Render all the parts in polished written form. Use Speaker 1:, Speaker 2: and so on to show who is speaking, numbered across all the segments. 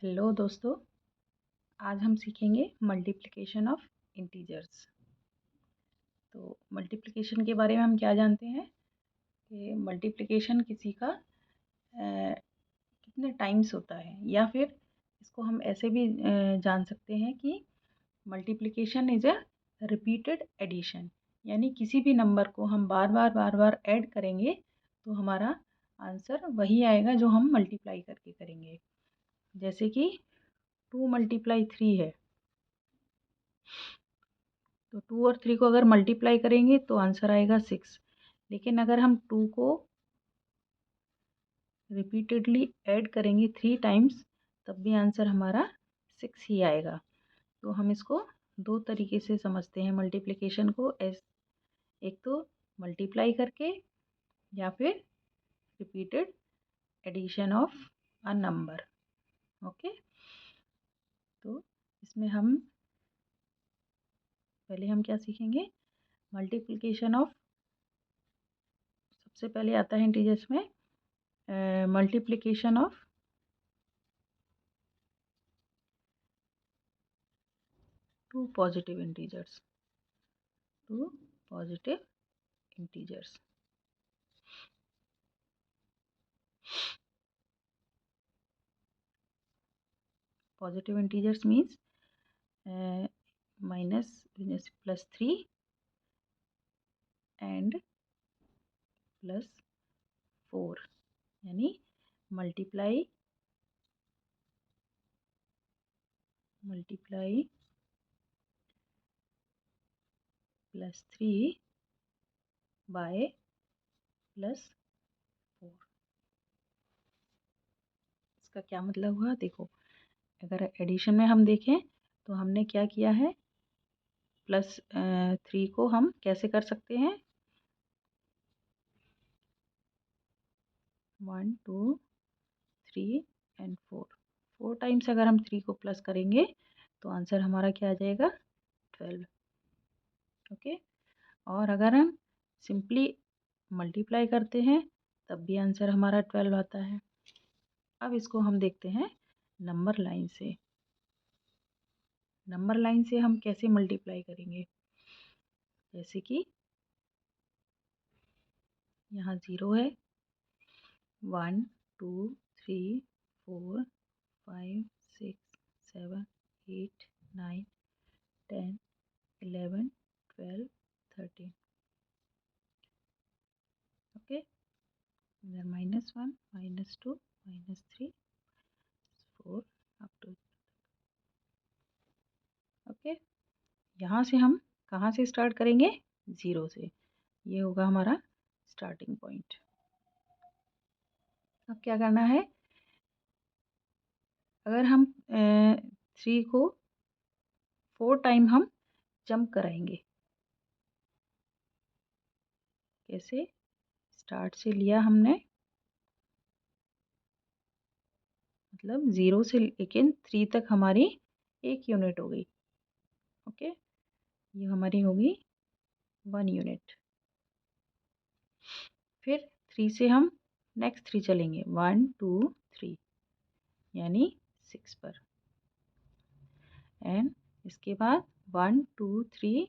Speaker 1: Hello दोस्तों, आज हम सीखेंगे मल्टीप्लिकेशन ऑफ इंटीजर्स। तो मल्टीप्लिकेशन के बारे में हम क्या जानते हैं कि मल्टीप्लिकेशन किसी का कितने टाइम्स होता है, या फिर इसको हम ऐसे भी जान सकते हैं कि multiplication is a repeated addition. यानी किसी भी नंबर को हम बार बार ऐड करेंगे तो हमारा आंसर वही आएगा जो हम मल्टीप्लाई करके करेंगे। जैसे कि 2 × 3 है, तो 2 और 3 को अगर मल्टीप्लाई करेंगे तो आंसर आएगा 6। लेकिन अगर हम 2 को रिपीटेडली ऐड करेंगे 3 टाइम्स तब भी आंसर हमारा 6 ही आएगा। तो हम इसको दो तरीके से समझते हैं मल्टीप्लिकेशन को, एक तो मल्टीप्लाई करके या फिर repeated addition of a number. Okay, तो इसमें हम पहले हम क्या सीखेंगे, मल्टीप्लिकेशन ऑफ। सबसे पहले आता है इंटीजर्स में multiplication of two positive integers. Positive integers means minus plus 3 and plus 4, यानी multiply plus 3 by plus 4। इसका क्या मतलब हुआ, देखो अगर एडिशन में हम देखें तो हमने क्या किया है, प्लस 3 को हम कैसे कर सकते हैं, 1 2 3 एंड 4 टाइम्स अगर हम 3 को प्लस करेंगे तो आंसर हमारा क्या आ जाएगा, 12। ओके, और अगर हम सिंपली मल्टीप्लाई करते हैं तब भी आंसर हमारा 12 आता है। अब इसको हम देखते हैं नंबर लाइन से। नंबर लाइन से हम कैसे मल्टीप्लाई करेंगे, जैसे कि यहाँ 0 है, 1 2 3 4 5 6 7 8 9 10 11 12 13। ओके, इधर -1 -2 -3 4 अप टू। ओके, यहाँ से हम कहाँ से स्टार्ट करेंगे, 0 से। ये होगा हमारा स्टार्टिंग पॉइंट। अब क्या करना है, अगर हम 3 को 4 टाइम हम जंप कराएंगे, कैसे, स्टार्ट से लिया हमने, मतलब 0 से लेकिन 3 तक हमारी एक यूनिट हो गई। ओके, ये हमारी होगी 1 यूनिट। फिर 3 से हम नेक्स्ट 3 चलेंगे, 1 2 3 यानी 6 पर, एंड इसके बाद 1 2 3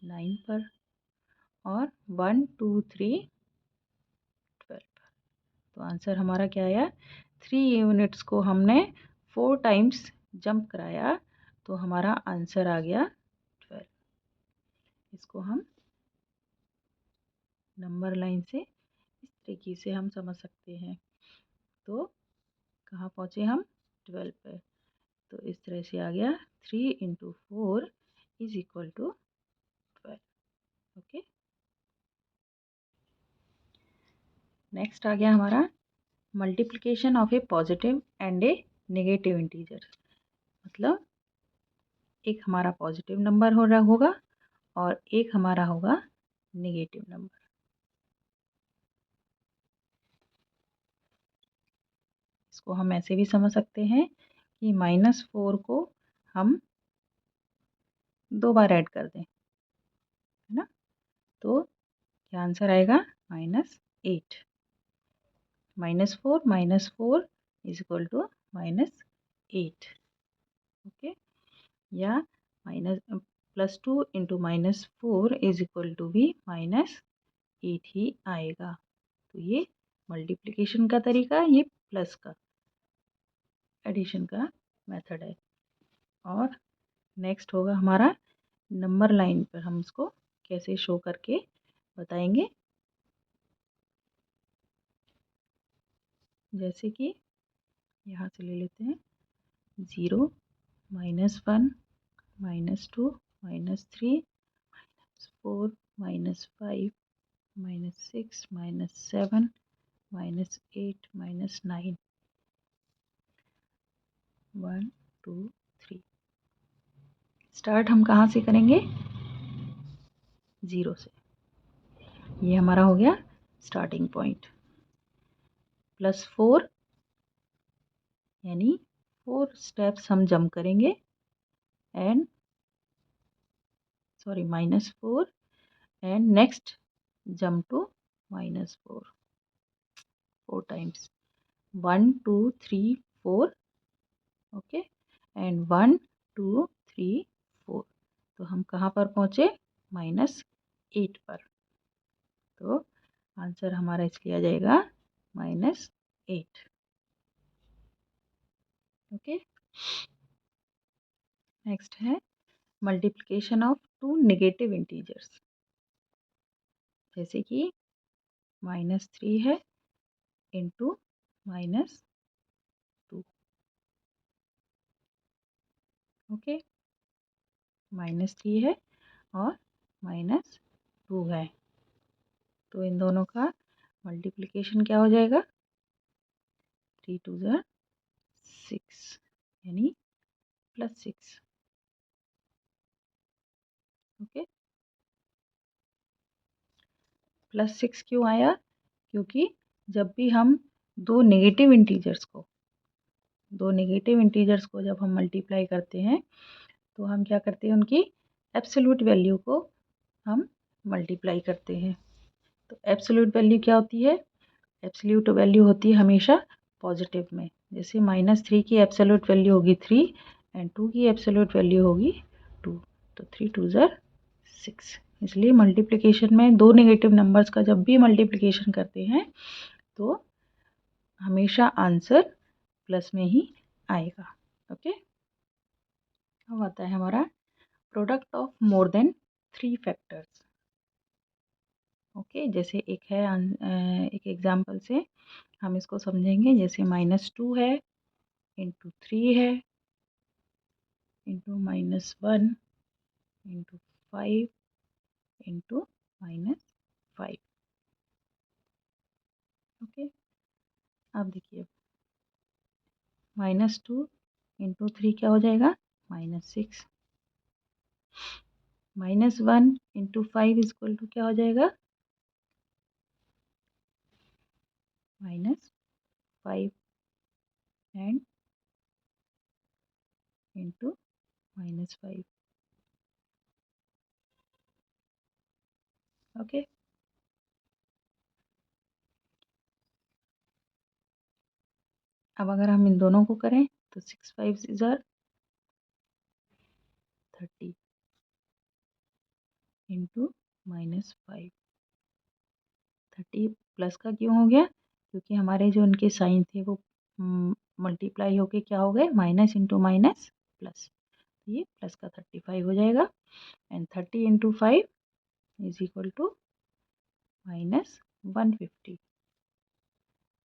Speaker 1: 9 पर, और 1 2 3 12 पर। तो आंसर हमारा क्या आया, 3 यूनिट्स को हमने 4 टाइम्स जंप कराया तो हमारा आंसर आ गया 12। इसको हम नंबर लाइन से इस तरीके से हम समझ सकते हैं। तो कहाँ पहुँचे हम, 12 पे। तो इस तरह से आ गया 3 × 4 = 12। ओके, नेक्स्ट आ गया हमारा multiplication of A positive and A negative integer. मतलब एक हमारा पॉजिटिव नंबर हो रहा होगा और एक हमारा होगा नेगेटिव नंबर। इसको हम ऐसे भी समझ सकते हैं कि -4 को हम 2 बार ऐड कर दें, है ना, तो क्या आंसर आएगा, -8। -4 -4 = -8। 8, ओके। या +2 × -4 इज इक्वल टू भी -8 ही आएगा। तो ये मल्टीप्लिकेशन का तरीका, ये प्लस का एडिशन का मेथड है। और नेक्स्ट होगा हमारा नंबर लाइन पर, हम इसको कैसे शो करके बताएंगे। जैसे कि यहाँ से ले लेते हैं 0, -1, -2, -3, -4, -5, -6, -7, -8, -9, 1, 2, 3। स्टार्ट हम कहाँ से करेंगे? 0 से। ये हमारा हो गया स्टार्टिंग पॉइंट। +4 यानी 4 स्टेप्स हम जंप करेंगे and sorry -4 and next jump to -4 4 times 1 2 3 4, okay, and 1 2 3 4। तो हम कहाँ पर पहुँचे? -8 पर। तो आंसर हमारा इसलिए आ जाएगा -8, ओके। नेक्स्ट है मल्टीप्लिकेशन ऑफ 2 नेगेटिव इंटीजर्स। जैसे कि -3 है इंटू -2, ओके। -3 है और -2 है, तो इन दोनों का मल्टीप्लिकेशन क्या हो जाएगा? 3 2 ज़ा 6 यानी +6, ओके। +6 क्यों आया? क्योंकि जब भी हम दो नेगेटिव इंटीजर्स को जब हम मल्टीप्लाई करते हैं तो हम क्या करते हैं, उनकी एब्सोल्यूट वैल्यू को हम मल्टीप्लाई करते हैं। तो एब्सोल्यूट वैल्यू क्या होती है? एब्सोल्यूट वैल्यू होती है हमेशा पॉजिटिव में। जैसे -3 की एब्सोल्यूट वैल्यू होगी 3 एंड 2 की एब्सोल्यूट वैल्यू होगी 2। तो 3 2 ज़ा 6। इसलिए मल्टीप्लिकेशन में दो नेगेटिव नंबर्स का जब भी मल्टीप्लिकेशन करते हैं तो हमेशा आंसर प्लस में ही आएगा, ओके। अब आता है हमारा product of more than 3 factors, okay. जैसे एक है एक एग्जांपल से हम इसको समझेंगे। जैसे -2 है इंटू 3 है इंटू -1 इंटू 5 इंटू -5, ओके। अब देखिए -2 इंटू 3 क्या हो जाएगा? -6। -1 इंटू 5 इक्वल टू क्या हो जाएगा? -5 एंड इंटू -5, ओके। अब अगर हम इन दोनों को करें तो 6 5 ज़ा 30 इंटू -5। 30 प्लस का क्यों हो गया? क्योंकि हमारे जो उनके साइन थे वो मल्टीप्लाई होके क्या हो गए? Minus into minus plus. ये प्लस का 35 हो जाएगा and 30 into 5 is equal to -150।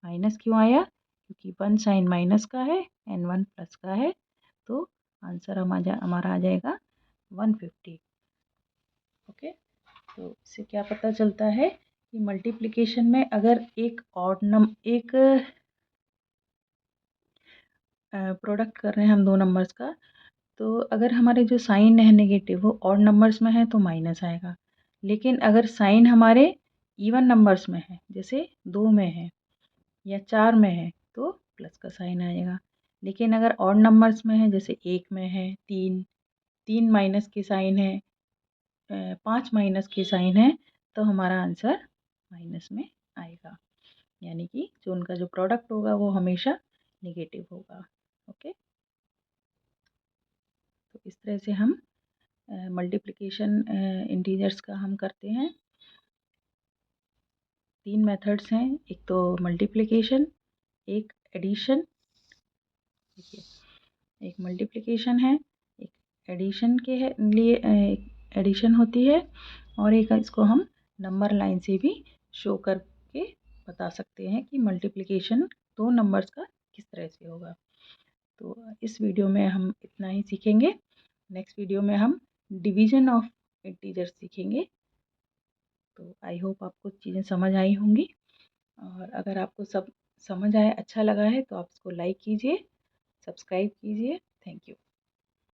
Speaker 1: Minus क्यों आया? क्योंकि 1 साइन माइनस का है एंड 1 प्लस का है, तो आंसर हमारा आ जाएगा 150, ओके। तो इससे क्या पता चलता है कि मल्टीप्लिकेशन में अगर एक प्रोडक्ट कर रहे हैं हम दो नंबर्स का, तो अगर हमारे जो साइन है नेगेटिव वो ऑड नंबर्स में है तो माइनस आएगा। लेकिन अगर साइन हमारे इवन नंबर्स में है, जैसे 2 में है या 4 में है, तो प्लस का साइन आएगा। लेकिन अगर ऑड नंबर्स में है, जैसे 1 में है, 3 माइनस के साइन है, 5 माइनस के साइन है, तो हमारा आंसर माइनस में आएगा। यानी कि जो उनका जो प्रोडक्ट होगा वो हमेशा नेगेटिव होगा, ओके। तो इस तरह से हम मल्टीप्लिकेशन इंटीजर्स का हम करते हैं। 3 मेथड्स हैं, एक तो मल्टीप्लिकेशन, एक एडिशन, देखिए एक मल्टीप्लिकेशन है, एक एडिशन के है लिए एडिशन होती है, और एक इसको हम नंबर लाइन से भी शो करके बता सकते हैं कि मल्टीप्लिकेशन दो नंबर्स का किस तरह से होगा। तो इस वीडियो में हम इतना ही सीखेंगे। नेक्स्ट वीडियो में हम डिवीजन ऑफ इंटीजर्स सीखेंगे। तो आई होप आपको चीज़ें समझ आई होंगी, और अगर आपको सब समझ आया, अच्छा लगा है, तो आप इसको लाइक कीजिए, सब्सक्राइब कीजिए। Thank you.